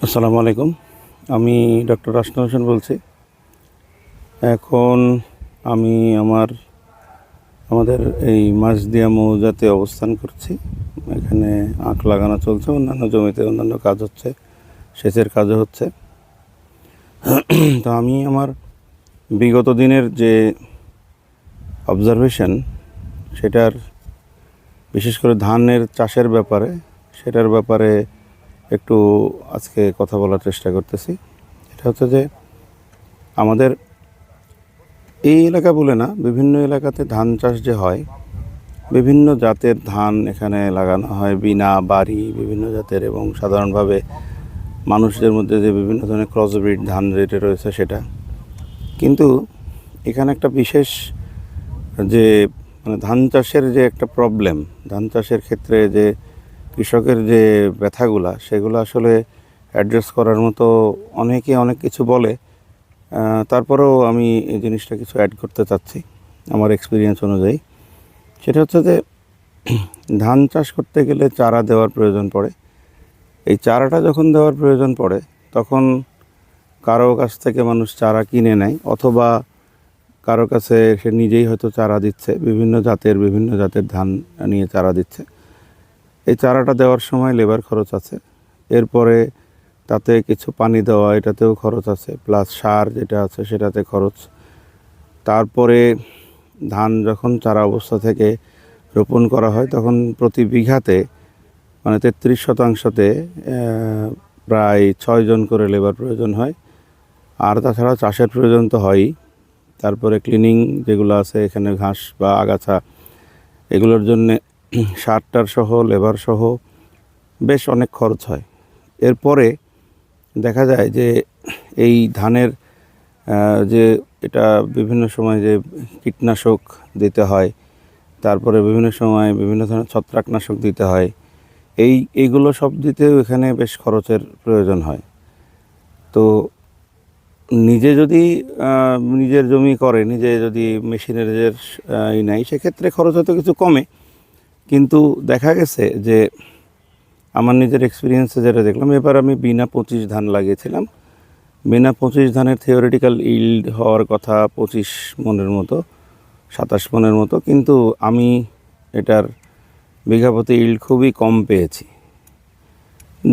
আসসালামু আলাইকুম। আমি ডক্টর রাসনা হোসেন বলছি। এখন আমি আমাদের এই মাঝদিয়া মৌজাতে অবস্থান করছি। এখানে আখ লাগানো চলছে, অন্যান্য জমিতে অন্যান্য কাজ হচ্ছে, সেচের কাজও হচ্ছে। তো আমি আমার বিগত দিনের যে অবজারভেশন, সেটার বিশেষ করে ধানের চাষের ব্যাপারে, সেটার ব্যাপারে একটু আজকে কথা বলার চেষ্টা করতেছি। এটা হচ্ছে যে আমাদের এই এলাকা বলে না, বিভিন্ন এলাকাতে ধান চাষ যে হয়, বিভিন্ন জাতের ধান এখানে লাগানো হয়, বিনা বাড়ি বিভিন্ন জাতের, এবং সাধারণভাবে মানুষদের মধ্যে যে বিভিন্ন ধরনের ক্রসব্রিড ধান যেটা রয়েছে সেটা। কিন্তু এখানে একটা বিশেষ যে ধান চাষের যে একটা প্রবলেম, ধান চাষের ক্ষেত্রে যে কৃষকের যে ব্যথাগুলা, সেগুলো আসলে অ্যাড্রেস করার মতো অনেকে অনেক কিছু বলে। তারপরেও আমি এই জিনিসটা কিছু অ্যাড করতে চাচ্ছি আমার এক্সপিরিয়েন্স অনুযায়ী। সেটা হচ্ছে যে ধান চাষ করতে গেলে চারা দেওয়ার প্রয়োজন পড়ে। এই চারাটা যখন দেওয়ার প্রয়োজন পড়ে, তখন কারো কাছ থেকে মানুষ চারা কিনে নেয়, অথবা কারো কাছে সে নিজেই হয়তো চারা দিচ্ছে, বিভিন্ন জাতের ধান নিয়ে চারা দিচ্ছে। এই চারাটা দেওয়ার সময় লেবার খরচ আছে, এরপরে তাতে কিছু পানি দেওয়া, এটাতেও খরচ আছে, প্লাস সার যেটা আছে সেটাতে খরচ। তারপরে ধান যখন চারা অবস্থা থেকে রোপণ করা হয়, তখন প্রতি বিঘাতে 33%তে প্রায় 6 জন করে লেবার প্রয়োজন হয়। আর তাছাড়া চাষের প্রয়োজন তো হয়ই। তারপরে ক্লিনিং যেগুলো আছে, এখানে ঘাস বা আগাছা, এগুলোর জন্যে সার সহ লেবার সহ বেশ অনেক খরচ হয়। এরপরে দেখা যায় যে এই ধানের যে এটা বিভিন্ন সময় যে কীটনাশক দিতে হয়, তারপরে বিভিন্ন সময় বিভিন্ন ধরনের ছত্রাকনাশক দিতে হয়, এইগুলো সব দিতেও এখানে বেশ খরচের প্রয়োজন হয়। তো নিজে যদি নিজের জমি করে, নিজে যদি মেশিনের নেয়, সেক্ষেত্রে খরচ হয়তো কিছু কমে। কিন্তু দেখা গেছে যে আমার নিজের এক্সপিরিয়েন্সে যেটা দেখলাম, এবার আমি বিনা 25 ধান লাগিয়েছিলাম। বিনা 25 ধানের থিওরিটিক্যাল ইল্ড হওয়ার কথা 25 মনের মতো, 27 মনের মতো, কিন্তু আমি এটার বিঘাপতি ইল্ড খুবই কম পেয়েছি।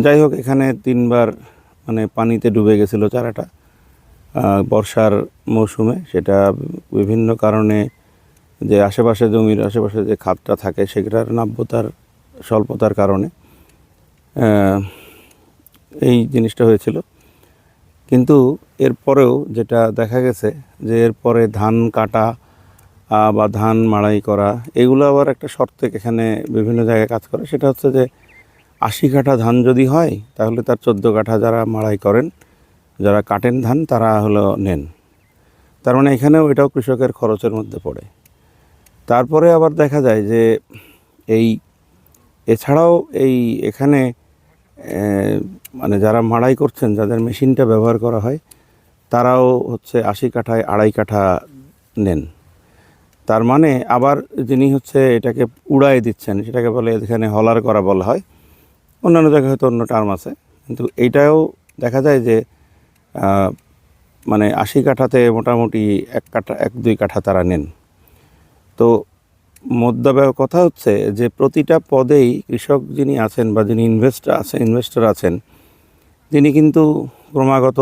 যাই হোক, এখানে 3বার পানিতে ডুবে গেছিলো চারাটা বর্ষার মৌসুমে। সেটা বিভিন্ন কারণে, যে জমির আশেপাশে যে খাতটা থাকে সেটার নাব্যতার স্বল্পতার কারণে এই জিনিসটা হয়েছিল। কিন্তু এরপরেও যেটা দেখা গেছে যে এরপরে ধান কাটা বা ধান মাড়াই করা, এগুলো আবার একটা শর্তে এখানে বিভিন্ন জায়গায় কাজ করে। সেটা হচ্ছে যে 80 কাঠা ধান যদি হয়, তাহলে তার 14 কাঠা যারা মাড়াই করেন, যারা কাটেন ধান, তারা নেন। তার মানে এখানেও এটাও কৃষকের খরচের মধ্যে পড়ে। তারপরে আবার দেখা যায় যে এছাড়াও এখানে যারা মাড়াই করছেন, যাদের মেশিনটা ব্যবহার করা হয়, তারাও হচ্ছে 80 কাঠায় 2.5 কাঠা নেন। তার মানে আবার যিনি এটাকে উড়াই দিচ্ছেন, সেটাকে বলে এখানে হলার করা বলা হয়, অন্যান্য জায়গায় হয়তো অন্য টার্ম আছে, কিন্তু এইটাও দেখা যায় যে 80 কাঠাতে মোটামুটি 1-2 কাঠা তারা নেন। তো কথা হচ্ছে যে প্রতিটা পদেই কৃষক যিনি আছেন বা যিনি ইনভেস্টর আছেন, তিনি কিন্তু ক্রমাগত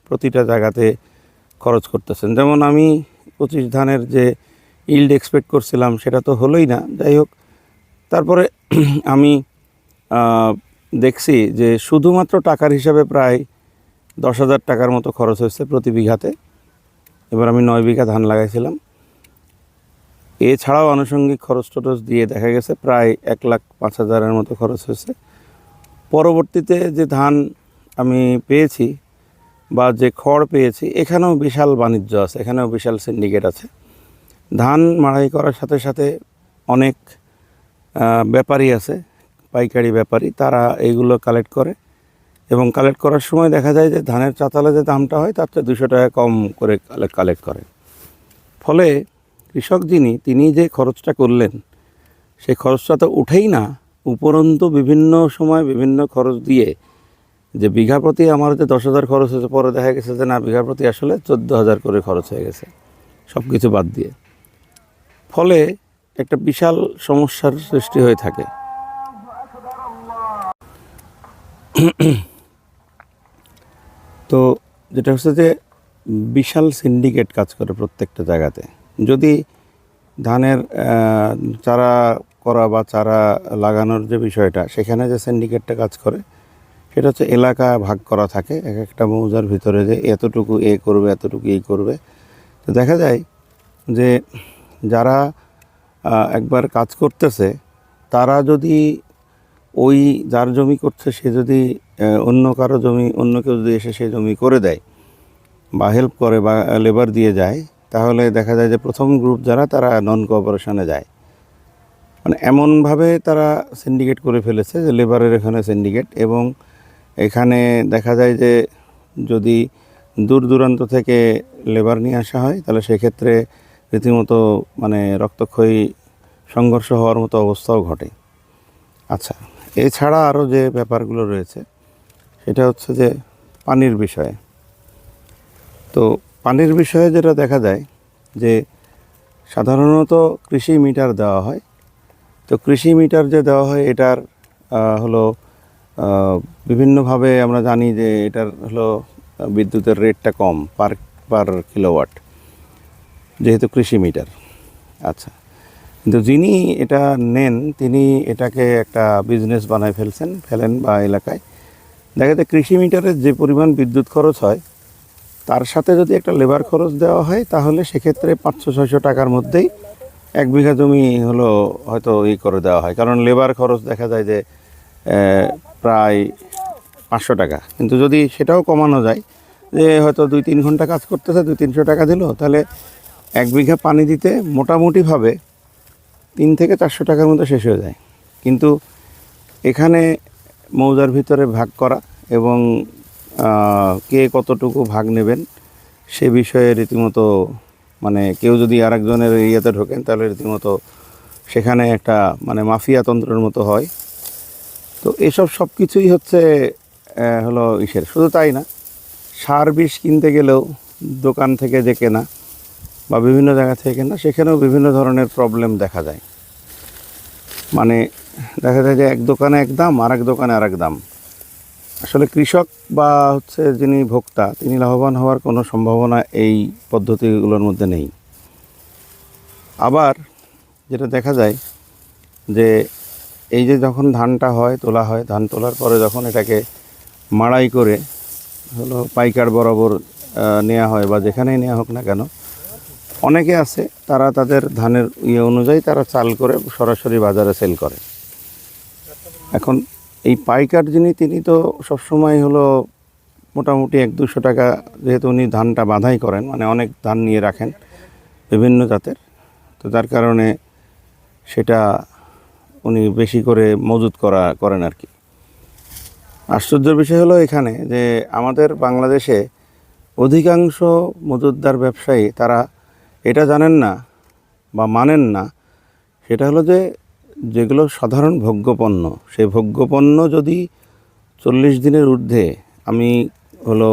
প্রতিটা জায়গাতে খরচ করতেছেন। যেমন আমি 25 ধানের যে ইল্ড এক্সপেক্ট করছিলাম, সেটা তো হলোই না। যাই হোক, তারপরে আমি দেখছি যে শুধুমাত্র টাকার হিসাবে প্রায় 10,000 টাকার মতো খরচ হয়েছে প্রতি বিঘাতে। এবার আমি 9 বিঘা ধান লাগাইছিলাম। এছাড়াও আনুষঙ্গিক খরচ দিয়ে দেখা গেছে প্রায় 1,05,000-এর মতো খরচ হয়েছে। পরবর্তীতে যে ধান আমি পেয়েছি বা যে খড় পেয়েছি, এখানেও বিশাল বাণিজ্য আছে, এখানেও বিশাল সিন্ডিকেট আছে। ধান মাড়াই করার সাথে সাথে অনেক ব্যাপারী আছে, পাইকারি ব্যাপারী, তারা এইগুলো কালেক্ট করে, এবং কালেক্ট করার সময় দেখা যায় যে ধানের চাতালে যে দামটা হয়, তার চেয়ে 200 টাকা কম করে কালেক্ট করে। ফলে কৃষক তিনি যে খরচটা করলেন, সেই খরচটা তো উঠেই না, উপরন্তু বিভিন্ন সময় বিভিন্ন খরচ দিয়ে যে বিঘা প্রতি আমার যে 10,000 খরচ হয়েছে, পরে দেখা গেছে যে না, বিঘা প্রতি আসলে 14,000 করে খরচ হয়ে গেছে সব কিছু বাদ দিয়ে। ফলে একটা বিশাল সমস্যার সৃষ্টি হয়ে থাকে। তো যেটা হচ্ছে যে বিশাল সিন্ডিকেট কাজ করে প্রত্যেকটা জায়গাতে। যদি ধানের চারা করা বা চারা লাগানোর যে বিষয়টা, সেখানে যে সিন্ডিকেটটা কাজ করে সেটা হচ্ছে এলাকা ভাগ করা থাকে এক একটা মৌজার ভিতরে, যে এতটুকু এ করবে, এতটুকু এই করবে। তো দেখা যায় যে যারা একবার কাজ করতেছে, তারা যদি ওই যার জমি করছে সে যদি অন্য কারো জমি, অন্য কেউ যদি এসে সেই জমি করে দেয় বা হেল্প করে বা লেবার দিয়ে যায়, তাহলে দেখা যায় যে প্রথম গ্রুপ যারা, তারা নন কোঅপারেশনে যায়। মানে এমনভাবে তারা সিন্ডিকেট করে ফেলেছে যে লেবারের এখানে সিন্ডিকেট, এবং এখানে দেখা যায় যে যদি দূর দূরান্ত থেকে লেবার নিয়ে আসা হয়, তাহলে সেক্ষেত্রে রীতিমতো মানে রক্তক্ষয়ী সংঘর্ষ হওয়ার মতো অবস্থাও ঘটে। আচ্ছা, এছাড়া আরও যে ব্যাপারগুলো রয়েছে সেটা হচ্ছে যে পানির বিষয়ে। তো পানির বিষয়ে যেটা দেখা যায় যে সাধারণত কৃষি মিটার দেওয়া হয়। তো কৃষি মিটার যে দেওয়া হয়, এটার হলো বিভিন্নভাবে আমরা জানি যে এটার হলো বিদ্যুতের রেটটা কম পার কিলোওয়াট, যেহেতু কৃষি মিটার। আচ্ছা, কিন্তু যিনি এটা নেন, তিনি এটাকে একটা বিজনেস বানায় ফেলেন বা এলাকায় দেখা যায় কৃষি মিটারের যে পরিমাণ বিদ্যুৎ খরচ হয়, তার সাথে যদি একটা লেবার খরচ দেওয়া হয়, তাহলে সেক্ষেত্রে 500-600 টাকার মধ্যেই 1 বিঘা জমি হলো হয়তো করে দেওয়া হয়। কারণ লেবার খরচ দেখা যায় যে প্রায় 500 টাকা। কিন্তু যদি সেটাও কমানো যায়, যে হয়তো 2-3 ঘন্টা কাজ করতেছে, 200-300 টাকা দিল, তাহলে 1 বিঘা পানি দিতে মোটামুটিভাবে 300 থেকে 400 টাকার মধ্যে শেষ হয়ে যায়। কিন্তু এখানে মৌজার ভিতরে ভাগ করা এবং কে কতটুকু ভাগ নেবেন সে বিষয়ে রীতিমতো মানে কেউ যদি আরেকজনের ইয়েতে ঢোকেন, তাহলে রীতিমতো সেখানে একটা মানে মাফিয়া তন্ত্রের মতো হয়। তো এসব সব কিছুই হচ্ছে হলো শুধু তাই না, সার বিষ কিনতে গেলেও দোকান থেকে যে কেনা বা বিভিন্ন জায়গা থেকে কেনা, সেখানেও বিভিন্ন ধরনের প্রবলেম দেখা যায়। মানে দেখা যায় যে এক দোকানে এক দাম, আর এক দোকানে আর এক দাম। আসলে কৃষক বা হচ্ছে যিনি ভোক্তা, তিনি লাভবান হওয়ার কোনো সম্ভাবনা এই পদ্ধতিগুলোর মধ্যে নেই। আবার যেটা দেখা যায় যে এই যে যখন ধানটা হয়, তোলা হয়, ধান তোলার পরে যখন এটাকে মাড়াই করে হলো পাইকার বরাবর নেওয়া হয় বা যেখানেই নেওয়া হোক না কেন, অনেকে আছে তারা তাদের ধানের অনুযায়ী তারা চাল করে সরাসরি বাজারে সেল করে। এখন এই পাইকার যিনি, তিনি তো সবসময় হলো মোটামুটি 100-200 টাকা, যেহেতু উনি ধানটা বাঁধাই করেন, মানে অনেক ধান নিয়ে রাখেন বিভিন্ন জাতের, তো যার কারণে সেটা উনি বেশি করে মজুত করেন আর কি। আশ্চর্যের বিষয় হলো এখানে যে আমাদের বাংলাদেশে অধিকাংশ মজুতদার ব্যবসায়ী তারা এটা জানেন না বা মানেন না, সেটা হলো যে যেগুলো সাধারণ ভোগ্যপণ্য, সেই ভোগ্যপণ্য যদি 40 দিনের ঊর্ধ্বে আমি হলো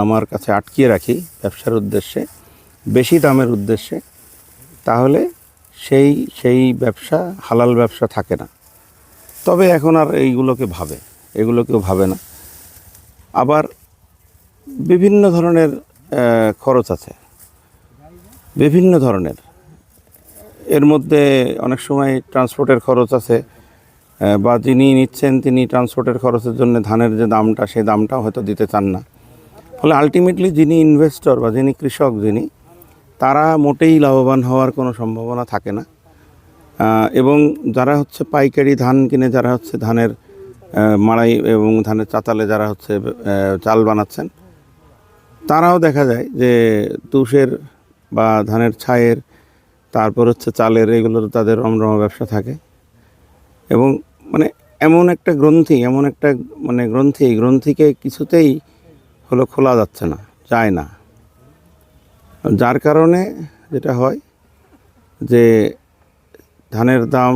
আমার কাছে আটকিয়ে রাখি ব্যবসার উদ্দেশ্যে, বেশি দামের উদ্দেশ্যে, তাহলে সেই ব্যবসা হালাল ব্যবসা থাকে না। তবে এখন আর এগুলোকেও ভাবে না। আবার বিভিন্ন ধরনের খরচ আছে, বিভিন্ন ধরনের। এর মধ্যে অনেক সময় ট্রান্সপোর্টের খরচ আছে, বা যিনি নিচ্ছেন তিনি ট্রান্সপোর্টের খরচের জন্য ধানের যে দামটা, সেই দামটাও হয়তো দিতে চান না। ফলে আলটিমেটলি যিনি ইনভেস্টর বা যিনি কৃষক, তারা মোটেই লাভবান হওয়ার কোনো সম্ভাবনা থাকে না। এবং যারা হচ্ছে পাইকারি ধান কিনে, যারা হচ্ছে ধানের মাড়াই এবং ধানের চাতালে যারা হচ্ছে চাল বানাচ্ছেন, তারাও দেখা যায় যে তুষের বা ধানের ছায়ের, তারপর হচ্ছে চালের, এগুলোর তাদের রমরমা ব্যবসা থাকে। এবং মানে এমন একটা গ্রন্থিকে কিছুতেই হলো খোলা যাচ্ছে না, যায় না। যার কারণে যেটা হয় যে ধানের দাম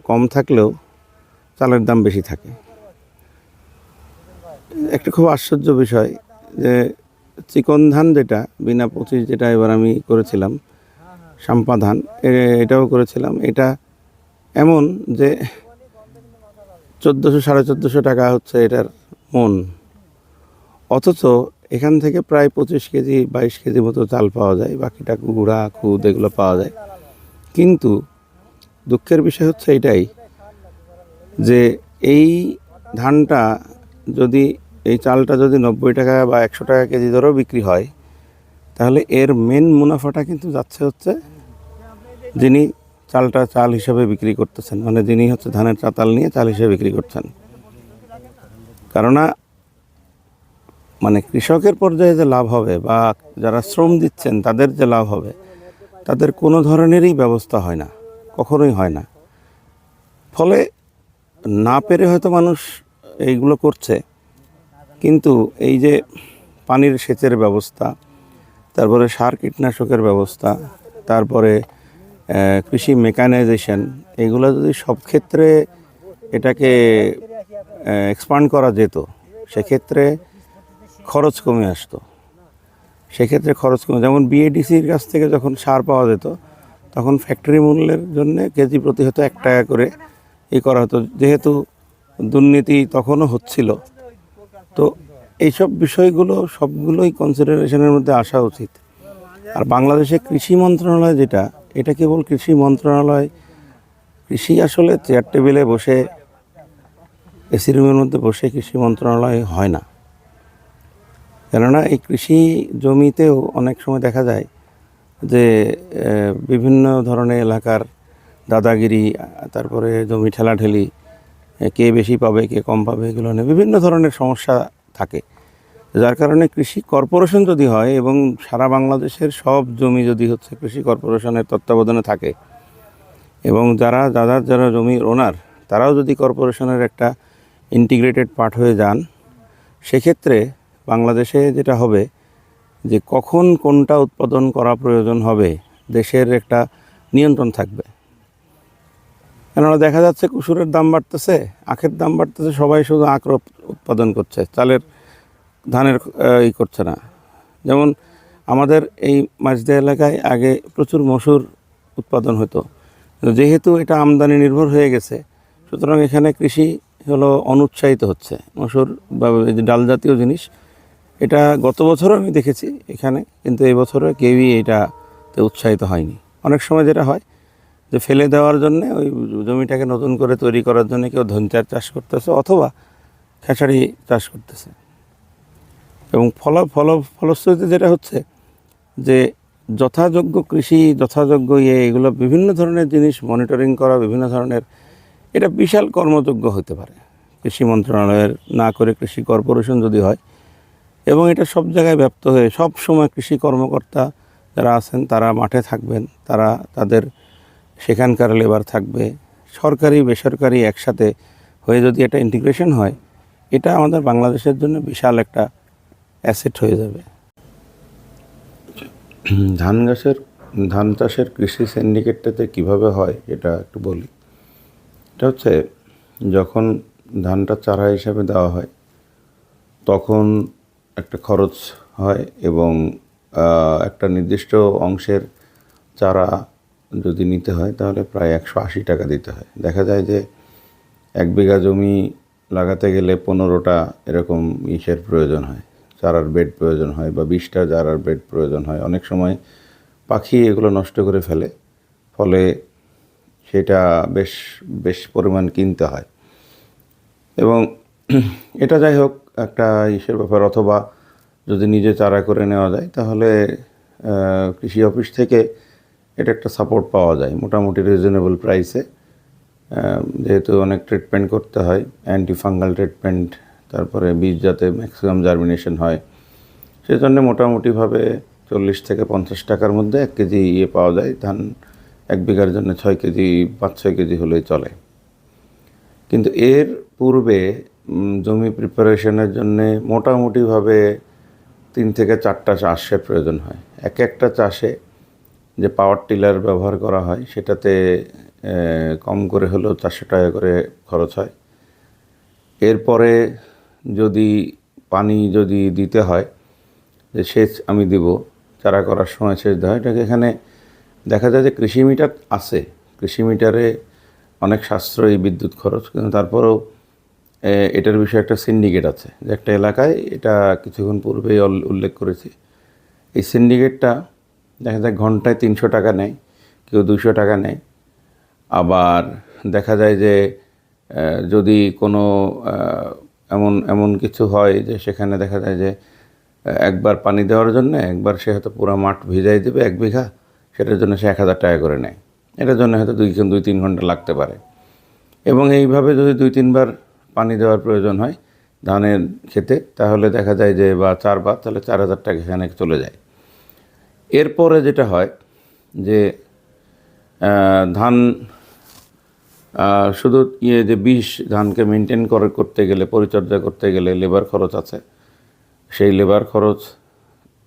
কম থাকলেও চালের দাম বেশি থাকে। একটা খুব আশ্চর্য বিষয় যে চিকন ধান যেটা বিনা পঁচিশ, যেটা এবার আমি করেছিলাম সাম্পা ধান, এটাও করেছিলাম। এটা এমন যে 1400-1450 টাকা হচ্ছে এটার মন, অথচ এখান থেকে প্রায় 25 কেজি 22 কেজি মতো চাল পাওয়া যায়, বাকিটা গুঁড়া খুদ এগুলো পাওয়া যায়। কিন্তু দুঃখের বিষয় হচ্ছে এটাই যে এই ধানটা যদি, এই চালটা যদি 90 টাকা বা 100 টাকা কেজি দরেও বিক্রি হয়, তাহলে এর মেন মুনাফাটা কিন্তু যাচ্ছে হচ্ছে যিনি চালটা চাল হিসেবে বিক্রি করতেছেন, মানে যিনি হচ্ছে ধানের চাতাল নিয়ে চাল হিসেবে বিক্রি করছেন। কেননা মানে কৃষকের পর্যায়ে যে লাভ হবে বা যারা শ্রম দিচ্ছেন তাদের যে লাভ হবে, তাদের কোনো ধরনেরই ব্যবস্থা হয় না, কখনোই হয় না। ফলে না পেরে হয়তো মানুষ এইগুলো করছে, কিন্তু এই যে পানির সেচের ব্যবস্থা, তারপরে সার কীটনাশকের ব্যবস্থা, তারপরে কৃষি মেকানাইজেশন, এগুলো যদি সব ক্ষেত্রে এটাকে এক্সপান্ড করা যেত, সেক্ষেত্রে খরচ কমে আসতো। সেক্ষেত্রে খরচ কমে, যেমন বিএডিসির কাছ থেকে যখন সার পাওয়া যেত, তখন ফ্যাক্টরি মূল্যের জন্য কেজি প্রতি হতো 1 টাকা করে করা হতো, যেহেতু দুর্নীতি তখনও হচ্ছিল। তো এইসব বিষয়গুলো সবগুলোই কনসিডারেশনের মধ্যে আসা উচিত। আর বাংলাদেশে কৃষি মন্ত্রণালয় যেটা, এটা কেবল কৃষি মন্ত্রণালয়, কৃষি আসলে চেয়ার টেবিলে বসে এসি রুমের মধ্যে বসে কৃষি মন্ত্রণালয় হয় না। কেননা এই কৃষি জমিতেও অনেক সময় দেখা যায় যে বিভিন্ন ধরনের এলাকার দাদাগিরি, তারপরে জমি ঠেলাঠেলি, কে বেশি পাবে কে কম পাবে, এগুলো নিয়ে বিভিন্ন ধরনের সমস্যা থাকে। যার কারণে কৃষি কর্পোরেশন যদি হয় এবং সারা বাংলাদেশের সব জমি যদি হচ্ছে কৃষি কর্পোরেশনের তত্ত্বাবধানে থাকে, এবং যারা জমির ওনার তারাও যদি কর্পোরেশনের একটা ইন্টিগ্রেটেড পার্ট হয়ে যান, সেক্ষেত্রে বাংলাদেশে যেটা হবে যে কখন কোনটা উৎপাদন করা প্রয়োজন হবে, দেশের একটা নিয়ন্ত্রণ থাকবে। কেননা দেখা যাচ্ছে কুসুরের দাম বাড়তেছে, আখের দাম বাড়তেছে, সবাই শুধু আখ উৎপাদন করছে, ধানের করছে না। যেমন আমাদের এই মাঝদিয়া এলাকায় আগে প্রচুর মসুর উৎপাদন হতো, যেহেতু এটা আমদানি নির্ভর হয়ে গেছে, সুতরাং এখানে কৃষি হলো অনুৎসাহিত হচ্ছে। মসুর বা এই যে ডাল জাতীয় জিনিস, এটা গত বছরও আমি দেখেছি এখানে, কিন্তু এই বছরে কেউই এটাতে উৎসাহিত হয়নি। অনেক সময় যেটা হয় যে ফেলে দেওয়ার জন্যে ওই জমিটাকে নতুন করে তৈরি করার জন্য কেউ ধনচার চাষ করতেছে অথবা খেসারি চাষ করতেছে, এবং ফলশ্রুতিতে যেটা হচ্ছে যে যথাযোগ্য কৃষি, যথাযোগ্য এগুলো বিভিন্ন ধরনের জিনিস মনিটরিং করা, বিভিন্ন ধরনের, এটা বিশাল কর্মযোগ্য হতে পারে কৃষি মন্ত্রণালয়ের না করে কৃষি কর্পোরেশন যদি হয়, এবং এটা সব জায়গায় ব্যাপ্ত হয়ে সব সময় কৃষি কর্মকর্তা যারা আছেন তারা মাঠে থাকবেন, তারা তাদের সেখানকার লেবার থাকবে, সরকারি বেসরকারি একসাথে হয়ে যদি এটা ইন্টিগ্রেশন হয়, এটা আমাদের বাংলাদেশের জন্য বিশাল একটা অ্যাসেট হয়ে যাবে। ধান চাষের কৃষি সিন্ডিকেটটাতে কীভাবে হয় এটা একটু বলি। এটা হচ্ছে যখন ধানটা চারা হিসাবে দেওয়া হয়, তখন একটা খরচ হয়, এবং একটা নির্দিষ্ট অংশের চারা যদি নিতে হয় তাহলে প্রায় 180 টাকা দিতে হয়। দেখা যায় যে 1 বিঘা জমি লাগাতে গেলে 15টা এরকম প্রয়োজন হয়, চারার বেড প্রয়োজন হয়, বা 20টা চারার বেড প্রয়োজন হয়। অনেক সময় পাখি এগুলো নষ্ট করে ফেলে, ফলে সেটা বেশ পরিমাণ কিনতে হয়। এবং এটা যাই হোক একটা ব্যাপার, অথবা যদি নিজে চারা করে নেওয়া যায় তাহলে কৃষি অফিস থেকে এটা একটা সাপোর্ট পাওয়া যায় মোটামুটি রিজনেবল প্রাইসে। যেহেতু অনেক ট্রিটমেন্ট করতে হয়, অ্যান্টিফাঙ্গাল ট্রিটমেন্ট, তারপরে বীজ যাতে ম্যাক্সিমাম জার্মিনেশন হয়, সেজন্য মোটামুটিভাবে 40 থেকে 50 টাকার মধ্যে 1 কেজি পাওয়া যায় ধান। 1 বিঘার জন্য 6 কেজি 5-6 কেজি হলেই চলে। কিন্তু এর পূর্বে জমি প্রিপারেশনের জন্যে মোটামুটিভাবে 3 থেকে 4টা চাষের প্রয়োজন হয়। একটা চাষে যে পাওয়ার টিলার ব্যবহার করা হয় সেটাতে কম করে হলেও 400 টাকা করে খরচ হয়। এরপরে যদি পানি যদি দিতে হয়, যে সেচ আমি দিব, চারা করার সময় সেচ দেওয়া হয়, এটাকে এখানে দেখা যায় যে কৃষি মিটার আছে, কৃষি মিটারে অনেক সাশ্রয়ী বিদ্যুৎ খরচ, কিন্তু তারপরেও এটার বিষয়ে একটা সিন্ডিকেট আছে, যে একটা এলাকায়, এটা কিছুক্ষণ পূর্বেই উল্লেখ করেছি, এই সিন্ডিকেটটা দেখা যায় ঘন্টায় 300 টাকা নেয়, কেউ 200 টাকা নেয়। আবার দেখা যায় যে যদি কোনো এমন এমন কিছু হয় যে সেখানে দেখা যায় যে একবার পানি দেওয়ার জন্য একবার সে হয়তো পুরো মাঠ ভিজাই দেবে 1 বিঘা, সেটার জন্য সে 1000 টাকা করে নেয়। এটার জন্য হয়তো 2-3 ঘন্টা লাগতে পারে। এবং এইভাবে যদি 2-3 বার পানি দেওয়ার প্রয়োজন হয় ধানের ক্ষেতে, তাহলে দেখা যায় যে বা 4 বার, তাহলে 4000 টাকা এখানে চলে যায়। এরপরে যেটা হয় যে ধান শুধু যে বীজ, ধানকে মেনটেন করতে গেলে, পরিচর্যা করতে গেলে লেবার খরচ আছে। সেই লেবার খরচ,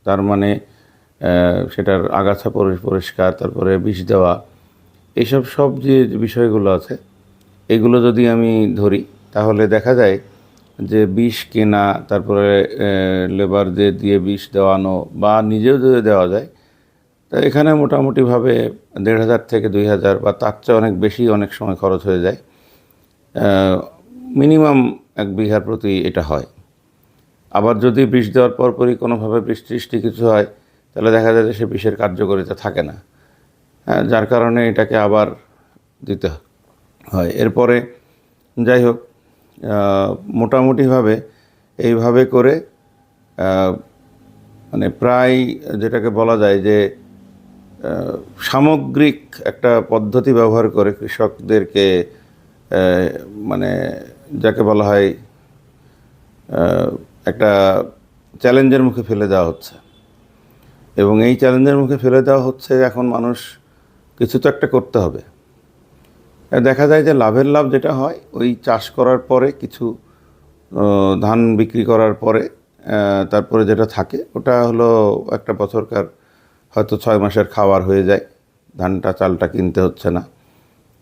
তার মানে সেটার আগাছা পরিষ্কার, তারপরে বীজ দেওয়া, এইসব সব যে বিষয়গুলো আছে, এগুলো যদি আমি ধরি, তাহলে দেখা যায় যে বীজ কেনা, তারপরে লেবার দিয়ে বীজ দেওয়ানো, বা নিজেও যদি দেওয়া যায়, তা এখানে মোটামুটিভাবে 1500 থেকে 2000 বা তার চেয়ে অনেক বেশি অনেক সময় খরচ হয়ে যায়। মিনিমাম 1 বিঘার প্রতি এটা হয়। আবার যদি বিষ দেওয়ার পরপরই কোনোভাবে বৃষ্টি কিছু হয়, তাহলে দেখা যায় যে সে বিষের কার্যকারিতা থাকে না, যার কারণে এটাকে আবার দিতে হয়। এরপরে যাই হোক, মোটামুটিভাবে এইভাবে করে মানে প্রায় যেটাকে বলা যায় যে সামগ্রিক একটা পদ্ধতি ব্যবহার করে কৃষকদেরকে মানে যাকে বলা হয় একটা চ্যালেঞ্জের মুখে ফেলে দেওয়া হচ্ছে। এবং এই চ্যালেঞ্জের মুখে ফেলে দেওয়া হচ্ছে, এখন মানুষ কিছু তো একটা করতে হবে। দেখা যায় যে লাভের লাভ যেটা হয়, ওই চাষ করার পরে কিছু ধান বিক্রি করার পরে তারপরে যেটা থাকে, ওটা হলো একটা বছরকার হয়তো 6 মাসের খাবার হয়ে যায়, ধানটা চালটা কিনতে হচ্ছে না,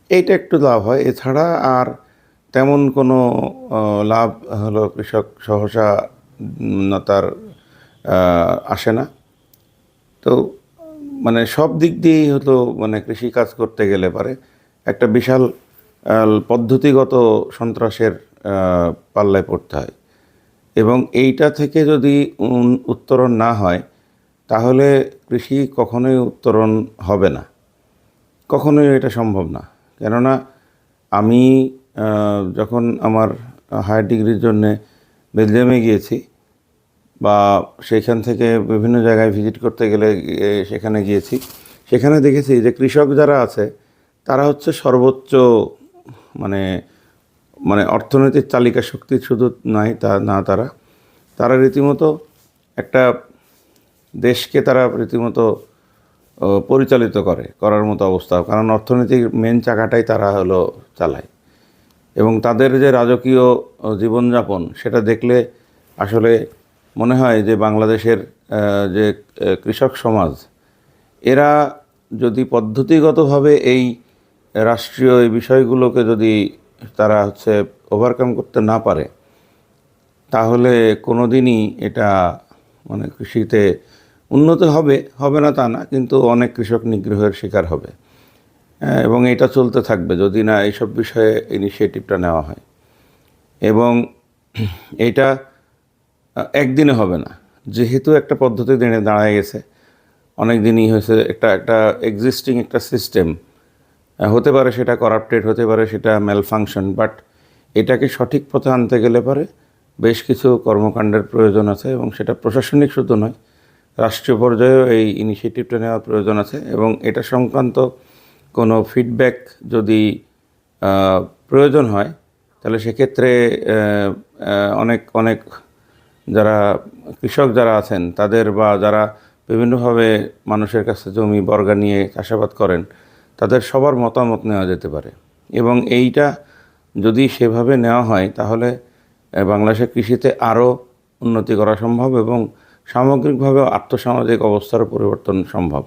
এইটা একটু লাভ হয়। এছাড়া আর তেমন কোনো লাভ হলো কৃষক সহসা তার আসে না। তো মানে সব দিক দিয়েই হলো, মানে কৃষিকাজ করতে গেলে পারে একটা বিশাল পদ্ধতিগত সন্ত্রাসের পাল্লায় পড়তে হয়। এবং এইটা থেকে যদি উত্তরণ না হয়, তাহলে কৃষি কখনোই উত্তরণ হবে না, কখনোই এটা সম্ভব না। কেননা আমি যখন আমার হায়ার ডিগ্রির জন্যে বেলজিয়ামে গিয়েছি, বা সেখান থেকে বিভিন্ন জায়গায় ভিজিট করতে গেলে সেখানে গিয়েছি, সেখানে দেখেছি যে কৃষক যারা আছে তারা হচ্ছে সর্বোচ্চ, মানে মানে অর্থনৈতিক চালিকা শক্তি শুধু নাই তা না, তারা রীতিমতো একটা দেশকে তারা রীতিমতো পরিচালিত করার মতো অবস্থা, কারণ অর্থনৈতিক মেন চাকাটাই তারা হলো চালায়। এবং তাদের যে রাজকীয় জীবনযাপন, সেটা দেখলে আসলে মনে হয় যে বাংলাদেশের যে কৃষক সমাজ, এরা যদি পদ্ধতিগতভাবে এই রাষ্ট্রীয় এই বিষয়গুলোকে যদি তারা ওভারকাম করতে না পারে, তাহলে কোনো দিনই এটা মানে কৃষিতে উন্নত হবে না তা না, কিন্তু অনেক কৃষক নিগ্রহের শিকার হবে। এবং এটা চলতে থাকবে যদি না এইসব বিষয়ে ইনিশিয়েটিভটা নেওয়া হয়। এবং এটা একদিনে হবে না, যেহেতু একটা পদ্ধতি দাঁড়ায় গেছে, অনেক দিনই হয়েছে, একটা এক্সিস্টিং একটা সিস্টেম। হতে পারে সেটা করাপ্টেড, হতে পারে সেটা ম্যালফাংশন, বাট এটাকে সঠিক পথে আনতে গেলে পারে বেশ কিছু কর্মকাণ্ডের প্রয়োজন আছে, এবং সেটা প্রশাসনিক শুধু নয়, রাষ্ট্রীয় পর্যায়েও এই ইনিশিয়েটিভটা নেওয়ার প্রয়োজন আছে। এবং এটা সংক্রান্ত কোনো ফিডব্যাক যদি প্রয়োজন হয়, তাহলে সেক্ষেত্রে অনেক যারা কৃষক যারা আছেন তাদের, বা যারা বিভিন্নভাবে মানুষের কাছে জমি বর্গা নিয়ে চাষাবাদ করেন, তাদের সবার মতামত নেওয়া যেতে পারে। এবং এইটা যদি সেভাবে নেওয়া হয়, তাহলে বাংলাদেশের কৃষিতে আরও উন্নতি করা সম্ভব, এবং সামগ্রিকভাবে আর্থসামাজিক অবস্থার পরিবর্তন সম্ভব।